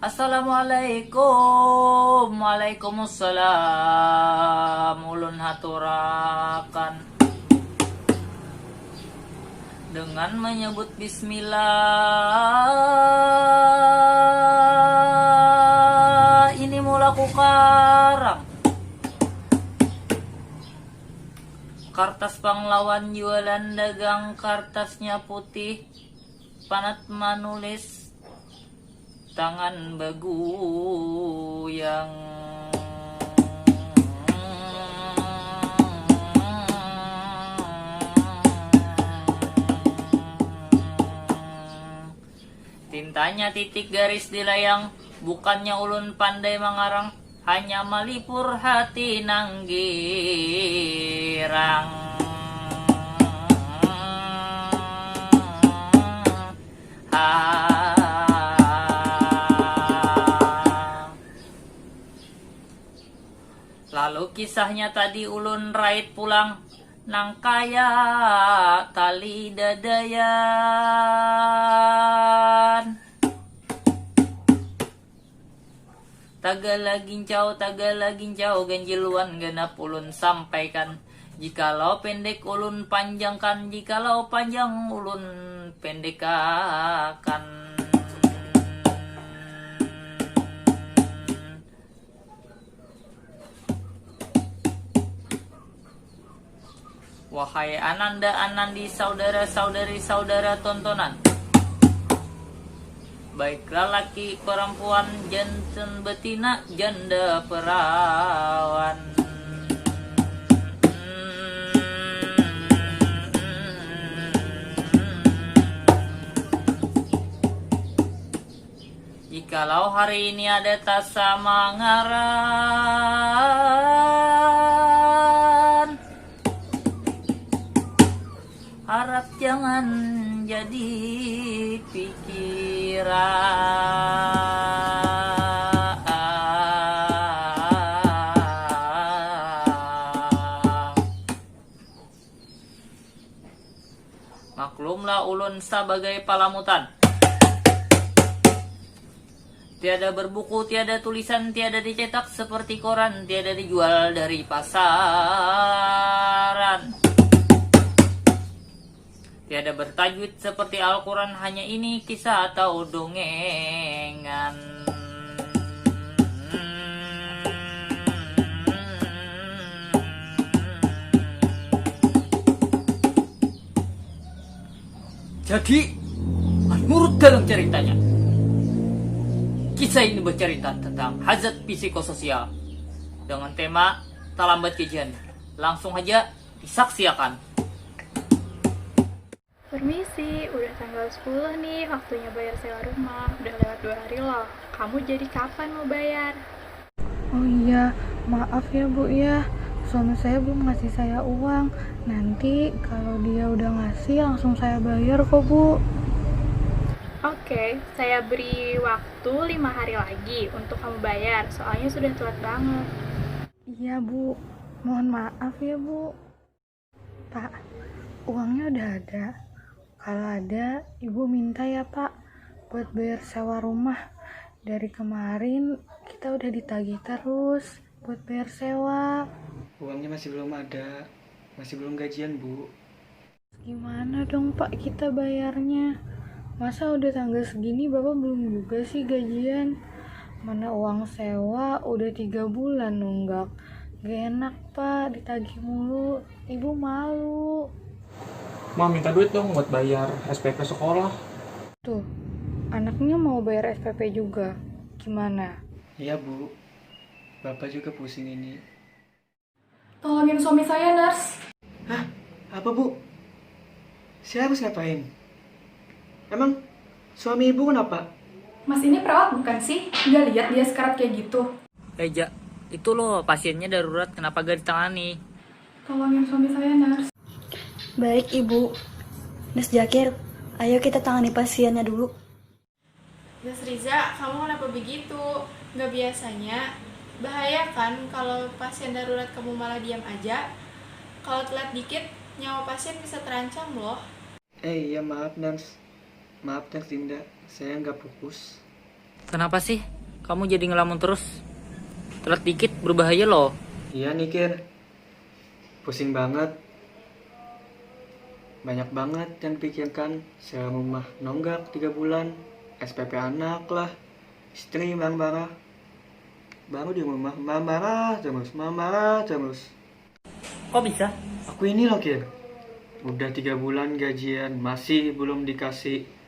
Assalamualaikum. Waalaikumsalam. Ulun haturakan dengan menyebut bismillah. Ini mula ku karang kartas pahlawan jualan dagang, kartasnya putih, panat manulis, tangan bagu yang tintanya titik garis dilayang, bukannya ulun pandai mengarang, hanya melipur hati nanggirang. Lalu kisahnya tadi ulun raid pulang nang kaya tali dadayan. Tagala gincau ganjiluan genap ulun sampaikan. Jikalau pendek ulun panjangkan, jikalau panjang ulun pendekakan. Wahai ananda anandi, saudara-saudari, saudara tontonan, baik lelaki perempuan, jantan betina, janda perawan. Jikalau hari ini ada tasa mangaran, harap jangan jadi pikiran. Maklumlah ulun sebagai palamutan, tiada berbuku, tiada tulisan, tiada dicetak seperti koran, tiada dijual dari pasaran. Tiada bertajwid seperti Al-Quran, hanya ini kisah atau dongengan. Jadi, menurut dalam ceritanya, kisah ini bercerita tentang hazard psikososial dengan tema tak lambat gajian. Langsung aja disaksikan. Permisi, udah tanggal 10 nih, waktunya bayar sewa rumah. Udah lewat 2 hari loh. Kamu jadi kapan mau bayar? Oh iya, maaf ya Bu ya. Suami saya belum ngasih saya uang. Nanti kalau dia udah ngasih langsung saya bayar kok Bu. Oke, saya beri waktu 5 hari lagi untuk kamu bayar. Soalnya sudah telat banget. Iya Bu, mohon maaf ya Bu. Pak, uangnya udah ada. Kalau ada, Ibu minta ya Pak, buat bayar sewa rumah. Dari kemarin kita udah ditagih terus buat bayar sewa. Uangnya masih belum ada, masih belum gajian Bu. Gimana dong Pak kita bayarnya? Masa udah tanggal segini Bapak belum juga sih gajian? Mana uang sewa udah 3 bulan nunggak. Gak enak Pak, ditagih mulu. Ibu malu. Mau minta duit dong buat bayar SPP sekolah. Tuh, anaknya mau bayar SPP juga. Gimana? Iya Bu, Bapak juga pusing ini. Tolongin suami saya, Nurse. Hah? Apa Bu? Saya harus ngapain? Emang suami Ibu kenapa? Mas ini perawat bukan sih? Nggak lihat dia sekarat kayak gitu. Ja, itu loh pasiennya darurat, kenapa gak ditangani? Tolongin suami saya, Nurse. Baik Ibu. Nurse Jakir, ayo kita tangani pasiennya dulu. Nurse Riza, kamu kenapa begitu? Nggak biasanya. Bahaya kan kalau pasien darurat kamu malah diam aja. Kalau telat dikit, nyawa pasien bisa terancam loh. Iya maaf Nurse Dinda, saya nggak fokus. Kenapa sih? Kamu jadi ngelamun terus. Telat dikit berbahaya loh. Iya nih Kir, pusing banget. Banyak banget yang pikirkan. Serumah nonggak 3 bulan, SPP anak lah, istri marah-marah. Baru di rumah marah terus. Kok bisa? Aku ini loh Kir, udah 3 bulan gajian masih belum dikasih.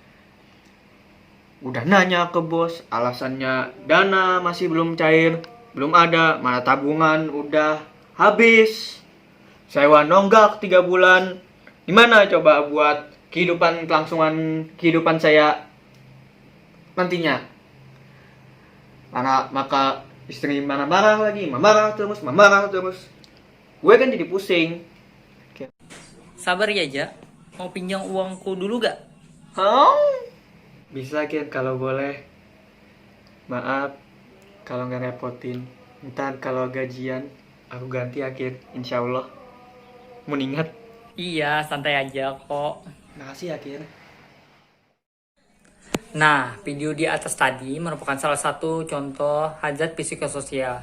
Udah nanya ke bos, alasannya dana masih belum cair, belum ada, mana tabungan udah habis. Sewa nonggak 3 bulan. Gimana coba buat kelangsungan kehidupan saya nantinya? Maka istri marah-marah lagi, marah terus. Gue kan jadi pusing. Sabar ya, Ja. Mau pinjam uangku dulu gak? Bisa Kir kalau boleh. Maaf kalau nggak repotin. Ntar kalau gajian aku ganti ya Kir, insya Allah. Mengingat. Iya, santai aja kok. Makasih ya Kir. Nah, video di atas tadi merupakan salah satu contoh hajat psikososial.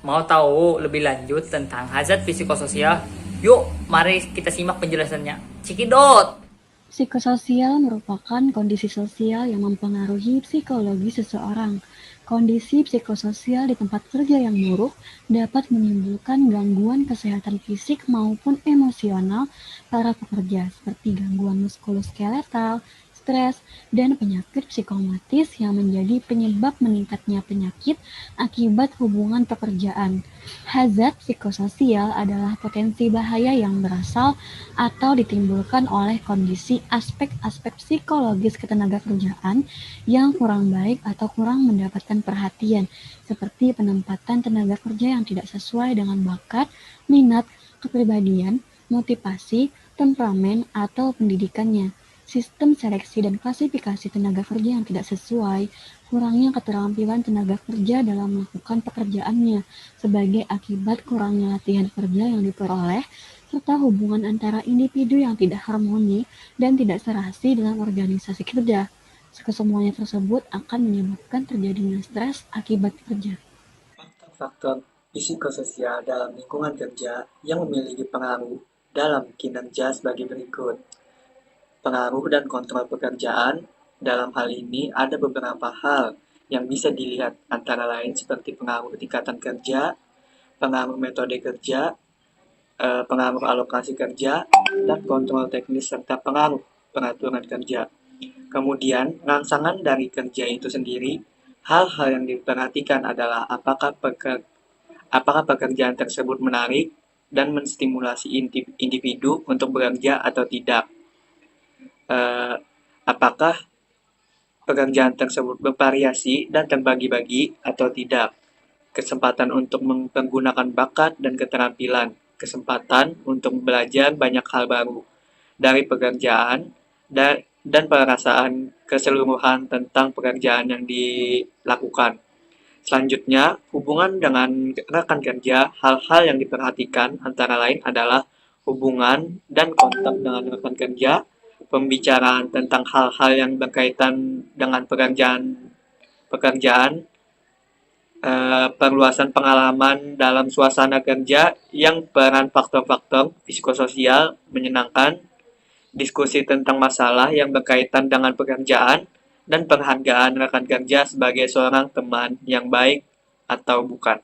Mau tahu lebih lanjut tentang hajat psikososial? Yuk, mari kita simak penjelasannya. Cikidot! Psikososial merupakan kondisi sosial yang mempengaruhi psikologi seseorang. Kondisi psikososial di tempat kerja yang buruk dapat menimbulkan gangguan kesehatan fisik maupun emosional para pekerja, seperti gangguan muskuloskeletal, stres, dan penyakit psikomatis yang menjadi penyebab meningkatnya penyakit akibat hubungan pekerjaan. Hazard psikososial adalah potensi bahaya yang berasal atau ditimbulkan oleh kondisi aspek-aspek psikologis ketenagakerjaan yang kurang baik atau kurang mendapatkan perhatian, seperti penempatan tenaga kerja yang tidak sesuai dengan bakat, minat, kepribadian, motivasi, temperamen, atau pendidikannya. Sistem seleksi dan klasifikasi tenaga kerja yang tidak sesuai, kurangnya keterampilan tenaga kerja dalam melakukan pekerjaannya sebagai akibat kurangnya latihan kerja yang diperoleh, serta hubungan antara individu yang tidak harmoni dan tidak serasi dalam organisasi kerja. Kesemuanya tersebut akan menyebabkan terjadinya stres akibat kerja. Faktor psikososial dalam lingkungan kerja yang memiliki pengaruh dalam kinerja sebagai berikut. Pengaruh dan kontrol pekerjaan. Dalam hal ini ada beberapa hal yang bisa dilihat, antara lain seperti pengaruh tingkatan kerja, pengaruh metode kerja, pengaruh alokasi kerja, dan kontrol teknis serta pengaruh peraturan kerja. Kemudian, rangsangan dari kerja itu sendiri, hal-hal yang diperhatikan adalah apakah pekerjaan tersebut menarik dan menstimulasi individu untuk bekerja atau tidak. Apakah pekerjaan tersebut bervariasi dan terbagi-bagi atau tidak, kesempatan untuk menggunakan bakat dan keterampilan, kesempatan untuk belajar banyak hal baru dari pekerjaan, dan perasaan keseluruhan tentang pekerjaan yang dilakukan. Selanjutnya, hubungan dengan rekan kerja. Hal-hal yang diperhatikan antara lain adalah hubungan dan kontak dengan rekan kerja, pembicaraan tentang hal-hal yang berkaitan dengan pekerjaan, perluasan pengalaman dalam suasana kerja yang peran faktor-faktor psikososial menyenangkan, diskusi tentang masalah yang berkaitan dengan pekerjaan, dan penghargaan rekan kerja sebagai seorang teman yang baik atau bukan.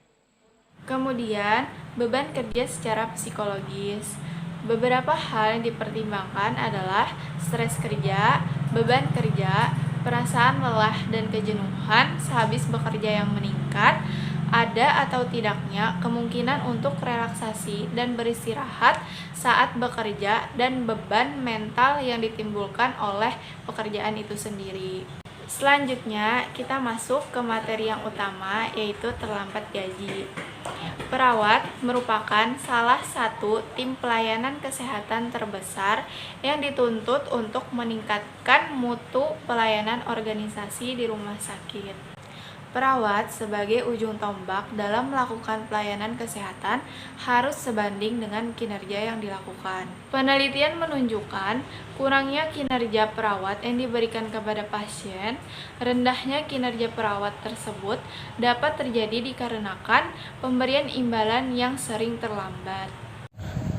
Kemudian, beban kerja secara psikologis. Beberapa hal yang dipertimbangkan adalah stres kerja, beban kerja, perasaan lelah dan kejenuhan sehabis bekerja yang meningkat, ada atau tidaknya kemungkinan untuk relaksasi dan beristirahat saat bekerja, dan beban mental yang ditimbulkan oleh pekerjaan itu sendiri. Selanjutnya, kita masuk ke materi yang utama, yaitu terlambat gaji. Perawat merupakan salah satu tim pelayanan kesehatan terbesar yang dituntut untuk meningkatkan mutu pelayanan organisasi di rumah sakit. Perawat sebagai ujung tombak dalam melakukan pelayanan kesehatan harus sebanding dengan kinerja yang dilakukan. Penelitian menunjukkan kurangnya kinerja perawat yang diberikan kepada pasien, rendahnya kinerja perawat tersebut dapat terjadi dikarenakan pemberian imbalan yang sering terlambat.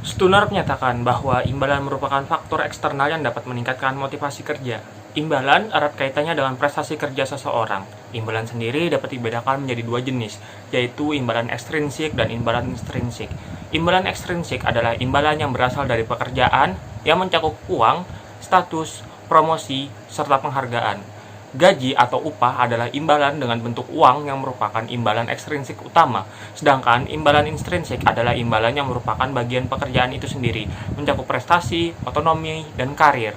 Stunner menyatakan bahwa imbalan merupakan faktor eksternal yang dapat meningkatkan motivasi kerja. Imbalan erat kaitannya dengan prestasi kerja seseorang. Imbalan sendiri dapat dibedakan menjadi dua jenis, yaitu imbalan ekstrinsik dan imbalan intrinsik. Imbalan ekstrinsik adalah imbalan yang berasal dari pekerjaan yang mencakup uang, status, promosi, serta penghargaan. Gaji atau upah adalah imbalan dengan bentuk uang yang merupakan imbalan ekstrinsik utama, sedangkan imbalan intrinsik adalah imbalan yang merupakan bagian pekerjaan itu sendiri, mencakup prestasi, otonomi, dan karir.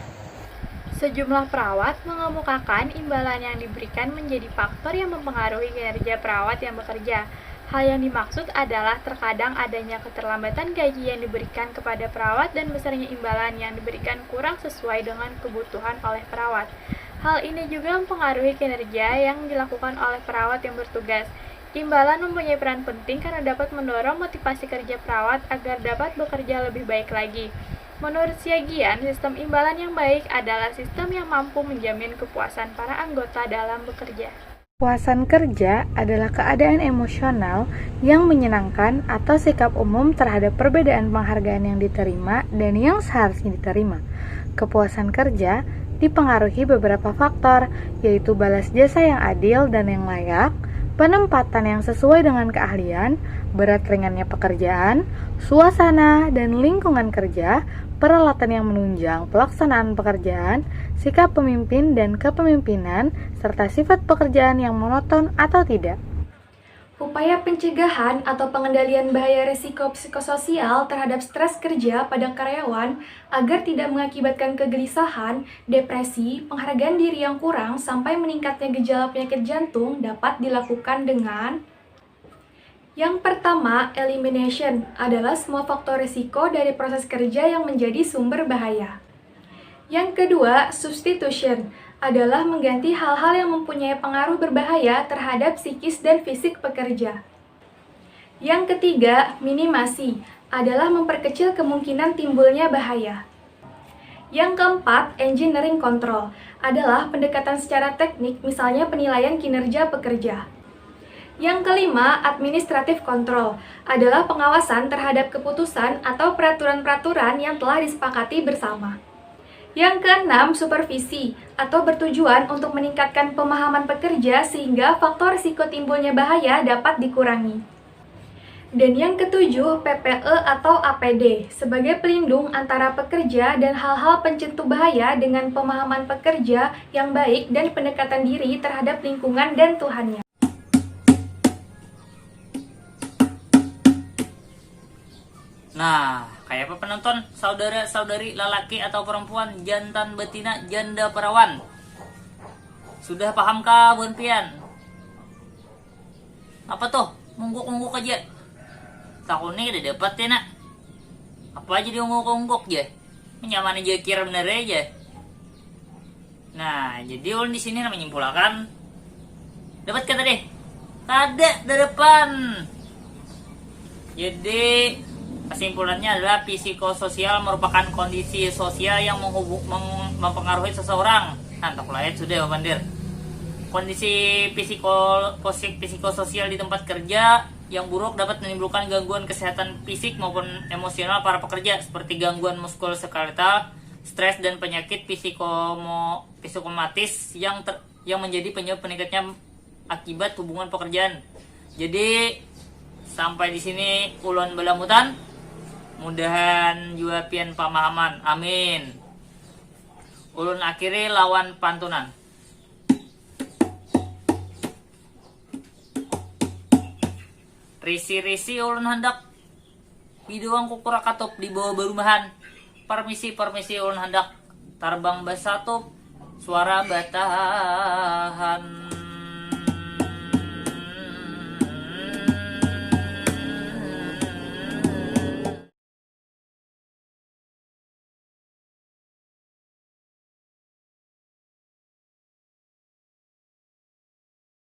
Sejumlah perawat mengemukakan imbalan yang diberikan menjadi faktor yang mempengaruhi kinerja perawat yang bekerja. Hal yang dimaksud adalah terkadang adanya keterlambatan gaji yang diberikan kepada perawat dan besarnya imbalan yang diberikan kurang sesuai dengan kebutuhan oleh perawat. Hal ini juga mempengaruhi kinerja yang dilakukan oleh perawat yang bertugas. Imbalan mempunyai peran penting karena dapat mendorong motivasi kerja perawat agar dapat bekerja lebih baik lagi. Menurut Siagian, sistem imbalan yang baik adalah sistem yang mampu menjamin kepuasan para anggota dalam bekerja. Kepuasan kerja adalah keadaan emosional yang menyenangkan atau sikap umum terhadap perbedaan penghargaan yang diterima dan yang seharusnya diterima. Kepuasan kerja dipengaruhi beberapa faktor, yaitu balas jasa yang adil dan yang layak, penempatan yang sesuai dengan keahlian, berat ringannya pekerjaan, suasana dan lingkungan kerja, peralatan yang menunjang pelaksanaan pekerjaan, sikap pemimpin dan kepemimpinan, serta sifat pekerjaan yang monoton atau tidak. Upaya pencegahan atau pengendalian bahaya risiko psikososial terhadap stres kerja pada karyawan agar tidak mengakibatkan kegelisahan, depresi, penghargaan diri yang kurang, sampai meningkatnya gejala penyakit jantung dapat dilakukan dengan: yang pertama, elimination adalah semua faktor risiko dari proses kerja yang menjadi sumber bahaya. Yang kedua, substitution adalah mengganti hal-hal yang mempunyai pengaruh berbahaya terhadap psikis dan fisik pekerja. Yang ketiga, minimasi adalah memperkecil kemungkinan timbulnya bahaya. Yang keempat, engineering control adalah pendekatan secara teknik, misalnya penilaian kinerja pekerja. Yang kelima, administrative control adalah pengawasan terhadap keputusan atau peraturan-peraturan yang telah disepakati bersama. Yang keenam, supervisi atau bertujuan untuk meningkatkan pemahaman pekerja sehingga faktor risiko timbulnya bahaya dapat dikurangi. Dan yang ketujuh, PPE atau APD sebagai pelindung antara pekerja dan hal-hal pencetus bahaya dengan pemahaman pekerja yang baik dan pendekatan diri terhadap lingkungan dan Tuhannya. Nah, kayak apa penonton, saudara-saudari lelaki atau perempuan, jantan betina, janda perawan? Sudah pahamkah Bunpian? Apa tuh? Mungguk-mungguk aja. Takutnya udah dapat ya nak. Apa aja diungguk-ungguk aja. Nyaman aja kira bener aja. Nah, jadi ulun di sini menyimpulkan. Dapat kata deh. Kada di depan. Jadi kesimpulannya adalah psikososial merupakan kondisi sosial yang mempengaruhi seseorang. Nah, tak lain sudah Bandir. Kondisi psikososial di tempat kerja yang buruk dapat menimbulkan gangguan kesehatan fisik maupun emosional para pekerja seperti gangguan muskuloskeletal, stres dan penyakit psikomatis yang menjadi penyebab meningkatnya akibat hubungan pekerjaan. Jadi sampai di sini ulun belamutan. Mudahan juga pian pemahaman. Amin. Ulun akhiri lawan pantunan. Risi-risi ulun hendak biduang kukura katop di bawah barumahan. Permisi ulun hendak tarbang basatop suara batahan.